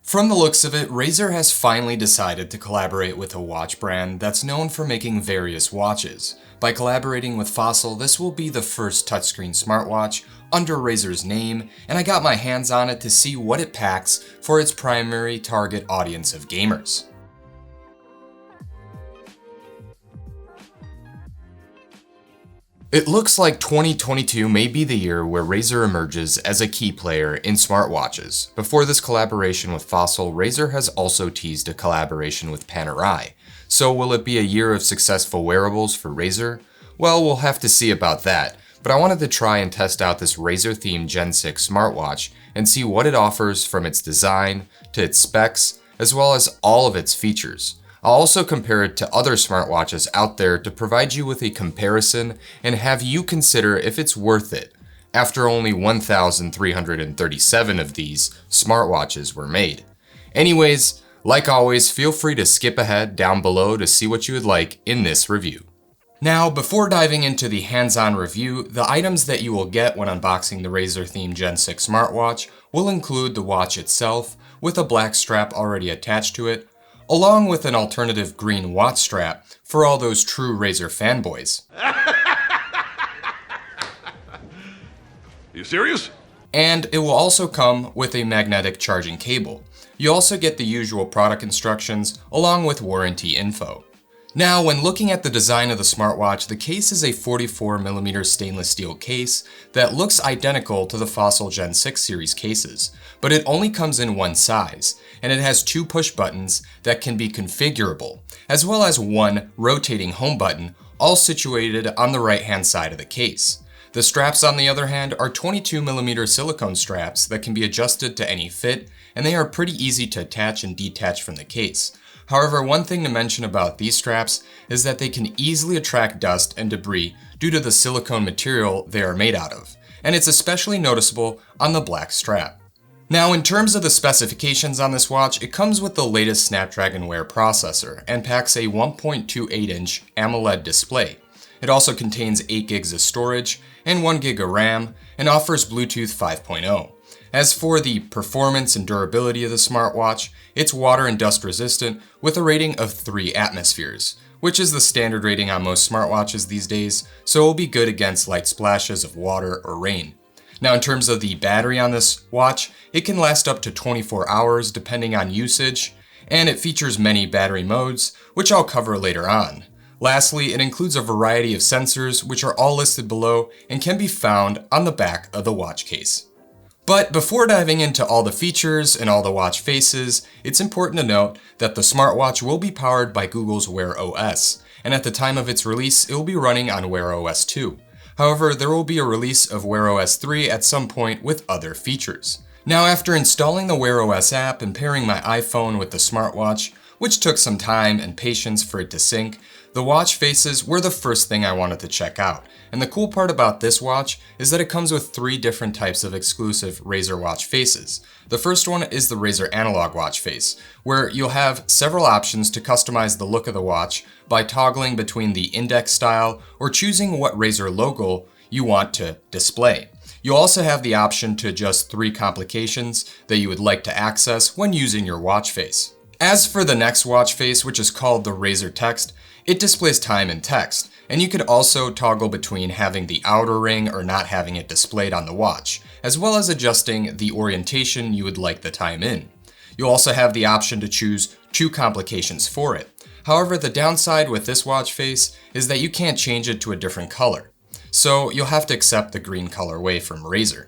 From the looks of it, Razer has finally decided to collaborate with a watch brand that's known for making various watches. By collaborating with Fossil, this will be the first touchscreen smartwatch under Razer's name, and I got my hands on it to see what it packs for its primary target audience of gamers. It looks like 2022 may be the year where Razer emerges as a key player in smartwatches. Before this collaboration with Fossil, Razer has also teased a collaboration with Panerai. So will it be a year of successful wearables for Razer? Well, we'll have to see about that, but I wanted to try and test out this Razer-themed Gen 6 smartwatch and see what it offers from its design to its specs, as well as all of its features. I'll also compare it to other smartwatches out there to provide you with a comparison and have you consider if it's worth it, after only 1,337 of these smartwatches were made. Anyways, like always, feel free to skip ahead down below to see what you would like in this review. Now, before diving into the hands-on review, the items that you will get when unboxing the Razer-themed Gen 6 smartwatch will include the watch itself, with a black strap already attached to it, along with an alternative green watch strap for all those true Razer fanboys. You serious? And it will also come with a magnetic charging cable. You also get the usual product instructions along with warranty info. Now, when looking at the design of the smartwatch, the case is a 44mm stainless steel case that looks identical to the Fossil Gen 6 series cases, but it only comes in one size, and it has two push buttons that can be configurable, as well as one rotating home button, all situated on the right-hand side of the case. The straps, on the other hand, are 22mm silicone straps that can be adjusted to any fit, and they are pretty easy to attach and detach from the case. However, one thing to mention about these straps is that they can easily attract dust and debris due to the silicone material they are made out of, and it's especially noticeable on the black strap. Now, in terms of the specifications on this watch, it comes with the latest Snapdragon Wear processor and packs a 1.28-inch AMOLED display. It also contains 8 gigs of storage and 1 gig of RAM and offers Bluetooth 5.0. As for the performance and durability of the smartwatch, it's water and dust resistant with a rating of 3 atmospheres, which is the standard rating on most smartwatches these days, so it will be good against light splashes of water or rain. Now, in terms of the battery on this watch, it can last up to 24 hours depending on usage, and it features many battery modes, which I'll cover later on. Lastly, it includes a variety of sensors, which are all listed below and can be found on the back of the watch case. But before diving into all the features and all the watch faces, it's important to note that the smartwatch will be powered by Google's Wear OS, and at the time of its release, it will be running on Wear OS 2. However, there will be a release of Wear OS 3 at some point with other features. Now, after installing the Wear OS app and pairing my iPhone with the smartwatch, which took some time and patience for it to sync, the watch faces were the first thing I wanted to check out. And the cool part about this watch is that it comes with 3 different types of exclusive Razer watch faces. The first one is the Razer analog watch face, where you'll have several options to customize the look of the watch by toggling between the index style or choosing what Razer logo you want to display. You'll also have the option to adjust 3 complications that you would like to access when using your watch face. As for the next watch face, which is called the Razer Text, it displays time and text, and you could also toggle between having the outer ring or not having it displayed on the watch, as well as adjusting the orientation you would like the time in. You'll also have the option to choose 2 complications for it. However, the downside with this watch face is that you can't change it to a different color, so you'll have to accept the green colorway from Razer.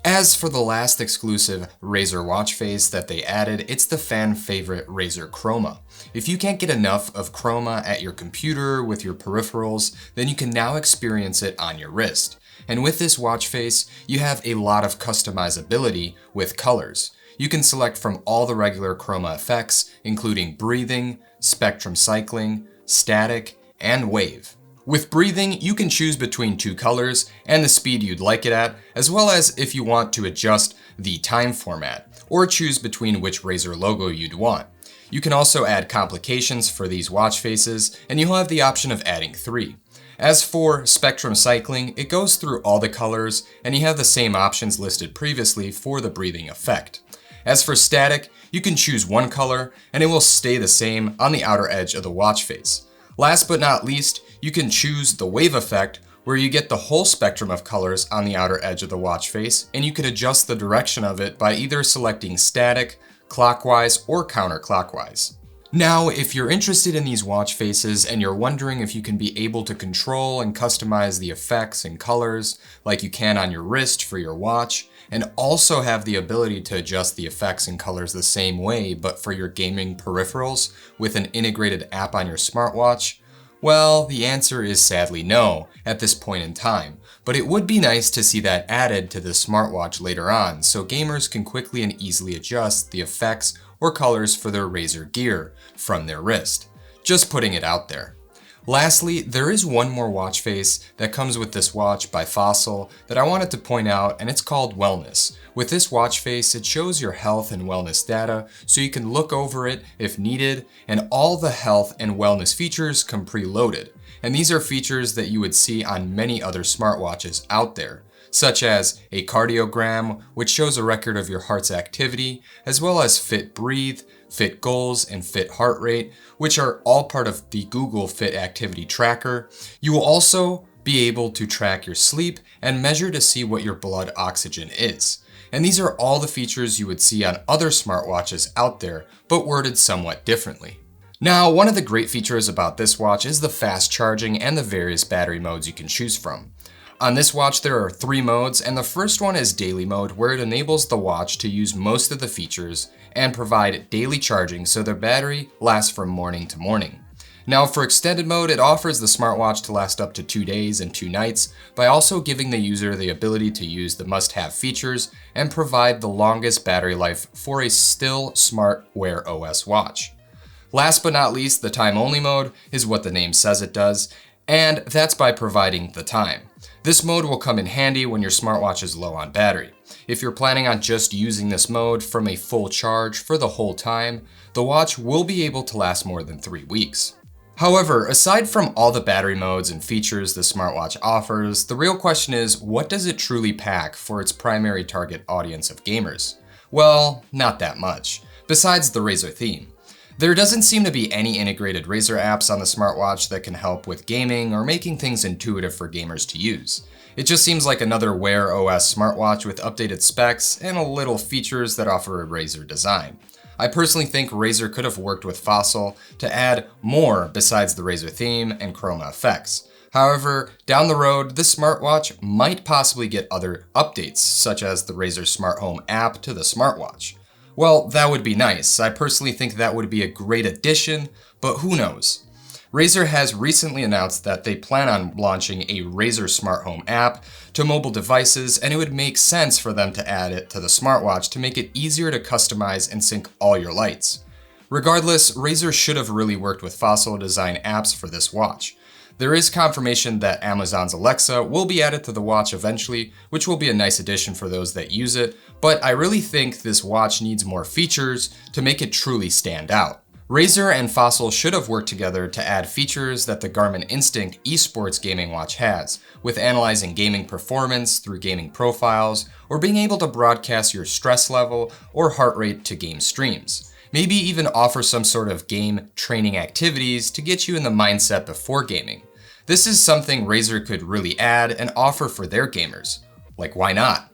As for the last exclusive Razer watch face that they added, it's the fan favorite Razer Chroma. If you can't get enough of Chroma at your computer with your peripherals, then you can now experience it on your wrist. And with this watch face, you have a lot of customizability with colors. You can select from all the regular Chroma effects, including breathing, spectrum cycling, static, and wave. With breathing, you can choose between 2 colors and the speed you'd like it at, as well as if you want to adjust the time format, or choose between which Razer logo you'd want. You can also add complications for these watch faces, and you'll have the option of adding 3. As for spectrum cycling, it goes through all the colors, and you have the same options listed previously for the breathing effect. As for static, You can choose one color and it will stay the same on the outer edge of the watch face. Last but not least, you can choose the wave effect, where you get the whole spectrum of colors on the outer edge of the watch face, and you can adjust the direction of it by either selecting static, clockwise, or counterclockwise. Now, if you're interested in these watch faces and you're wondering if you can be able to control and customize the effects and colors like you can on your wrist for your watch, and also have the ability to adjust the effects and colors the same way but for your gaming peripherals with an integrated app on your smartwatch, well, the answer is sadly no at this point in time, but it would be nice to see that added to the smartwatch later on so gamers can quickly and easily adjust the effects or colors for their Razer gear from their wrist. Just putting it out there. Lastly, there is one more watch face that comes with this watch by Fossil that I wanted to point out, and it's called Wellness. With this watch face, it shows your health and wellness data so you can look over it if needed, and all the health and wellness features come preloaded. And these are features that you would see on many other smartwatches out there, such as a cardiogram, which shows a record of your heart's activity, as well as Fit Breathe, Fit Goals, and Fit Heart Rate, which are all part of the Google Fit Activity Tracker. You will also be able to track your sleep and measure to see what your blood oxygen is. And these are all the features you would see on other smartwatches out there, but worded somewhat differently. Now, one of the great features about this watch is the fast charging and the various battery modes you can choose from. On this watch, there are 3 modes, and the first one is daily mode, where it enables the watch to use most of the features and provide daily charging so their battery lasts from morning to morning. Now for extended mode, it offers the smartwatch to last up to 2 days and 2 nights by also giving the user the ability to use the must-have features and provide the longest battery life for a still smart Wear OS watch. Last but not least, the time-only mode is what the name says it does, and that's by providing the time. This mode will come in handy when your smartwatch is low on battery. If you're planning on just using this mode from a full charge for the whole time, the watch will be able to last more than 3 weeks. However, aside from all the battery modes and features the smartwatch offers, the real question is, what does it truly pack for its primary target audience of gamers? Well, not that much, besides the Razer theme. There doesn't seem to be any integrated Razer apps on the smartwatch that can help with gaming or making things intuitive for gamers to use. It just seems like another Wear OS smartwatch with updated specs and a little features that offer a Razer design. I personally think Razer could have worked with Fossil to add more besides the Razer theme and chroma effects. However, down the road, this smartwatch might possibly get other updates, such as the Razer Smart Home app to the smartwatch. Well, that would be nice. I personally think that would be a great addition, but who knows? Razer has recently announced that they plan on launching a Razer Smart Home app to mobile devices, and it would make sense for them to add it to the smartwatch to make it easier to customize and sync all your lights. Regardless, Razer should have really worked with Fossil to design apps for this watch. There is confirmation that Amazon's Alexa will be added to the watch eventually, which will be a nice addition for those that use it, but I really think this watch needs more features to make it truly stand out. Razer and Fossil should have worked together to add features that the Garmin Instinct esports gaming watch has, with analyzing gaming performance through gaming profiles, or being able to broadcast your stress level or heart rate to game streams. Maybe even offer some sort of game training activities to get you in the mindset before gaming. This is something Razer could really add and offer for their gamers. Like, why not?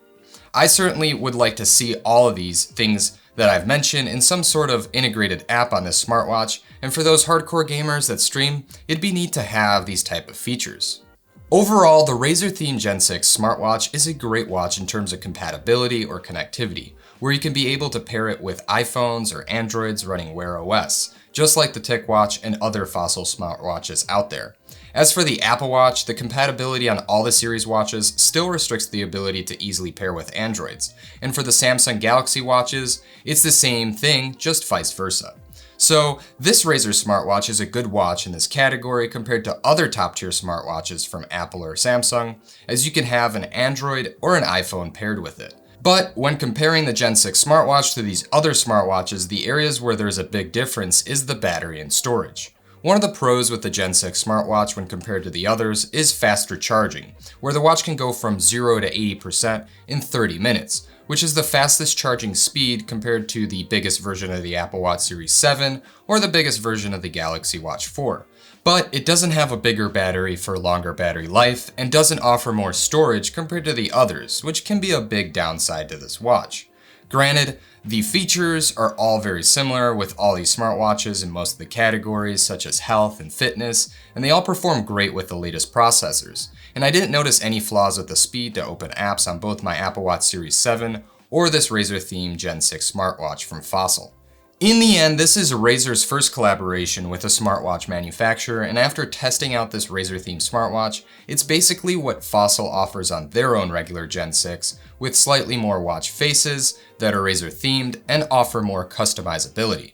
I certainly would like to see all of these things that I've mentioned in some sort of integrated app on this smartwatch, and for those hardcore gamers that stream, it'd be neat to have these type of features. Overall, the Razer themed Gen 6 smartwatch is a great watch in terms of compatibility or connectivity, where you can be able to pair it with iPhones or Androids running Wear OS, just like the TicWatch and other Fossil smartwatches out there. As for the Apple Watch, the compatibility on all the series watches still restricts the ability to easily pair with Androids, and for the Samsung Galaxy watches, it's the same thing, just vice versa. So this Razer smartwatch is a good watch in this category compared to other top-tier smartwatches from Apple or Samsung, as you can have an Android or an iPhone paired with it. But when comparing the Gen 6 smartwatch to these other smartwatches, the areas where there's a big difference is the battery and storage. One of the pros with the Gen 6 smartwatch when compared to the others is faster charging, where the watch can go from 0 to 80% in 30 minutes, which is the fastest charging speed compared to the biggest version of the Apple Watch Series 7 or the biggest version of the Galaxy Watch 4. But it doesn't have a bigger battery for longer battery life and doesn't offer more storage compared to the others, which can be a big downside to this watch. Granted, the features are all very similar with all these smartwatches in most of the categories such as health and fitness, and they all perform great with the latest processors. And I didn't notice any flaws with the speed to open apps on both my Apple Watch Series 7 or this Razer-themed Gen 6 smartwatch from Fossil. In the end, this is Razer's first collaboration with a smartwatch manufacturer, and after testing out this Razer-themed smartwatch, it's basically what Fossil offers on their own regular Gen 6, with slightly more watch faces that are Razer-themed and offer more customizability,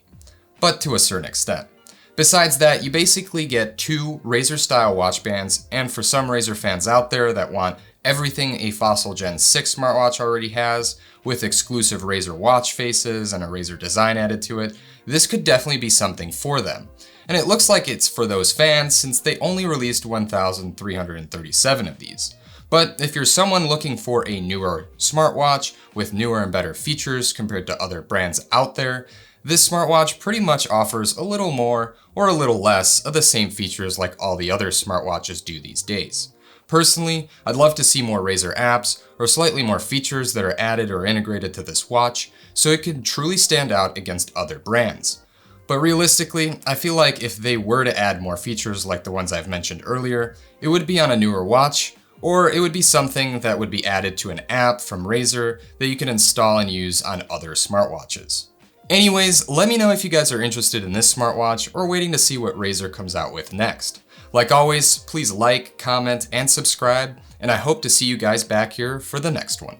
but to a certain extent. Besides that, you basically get two Razer-style watch bands, and for some Razer fans out there that want everything a Fossil Gen 6 smartwatch already has, with exclusive Razer watch faces and a Razer design added to it, this could definitely be something for them. And it looks like it's for those fans since they only released 1,337 of these. But if you're someone looking for a newer smartwatch with newer and better features compared to other brands out there, this smartwatch pretty much offers a little more or a little less of the same features like all the other smartwatches do these days. Personally, I'd love to see more Razer apps or slightly more features that are added or integrated to this watch so it can truly stand out against other brands. But realistically, I feel like if they were to add more features like the ones I've mentioned earlier, it would be on a newer watch, or it would be something that would be added to an app from Razer that you can install and use on other smartwatches. Anyways, let me know if you guys are interested in this smartwatch or waiting to see what Razer comes out with next. Like always, please like, comment, and subscribe, and I hope to see you guys back here for the next one.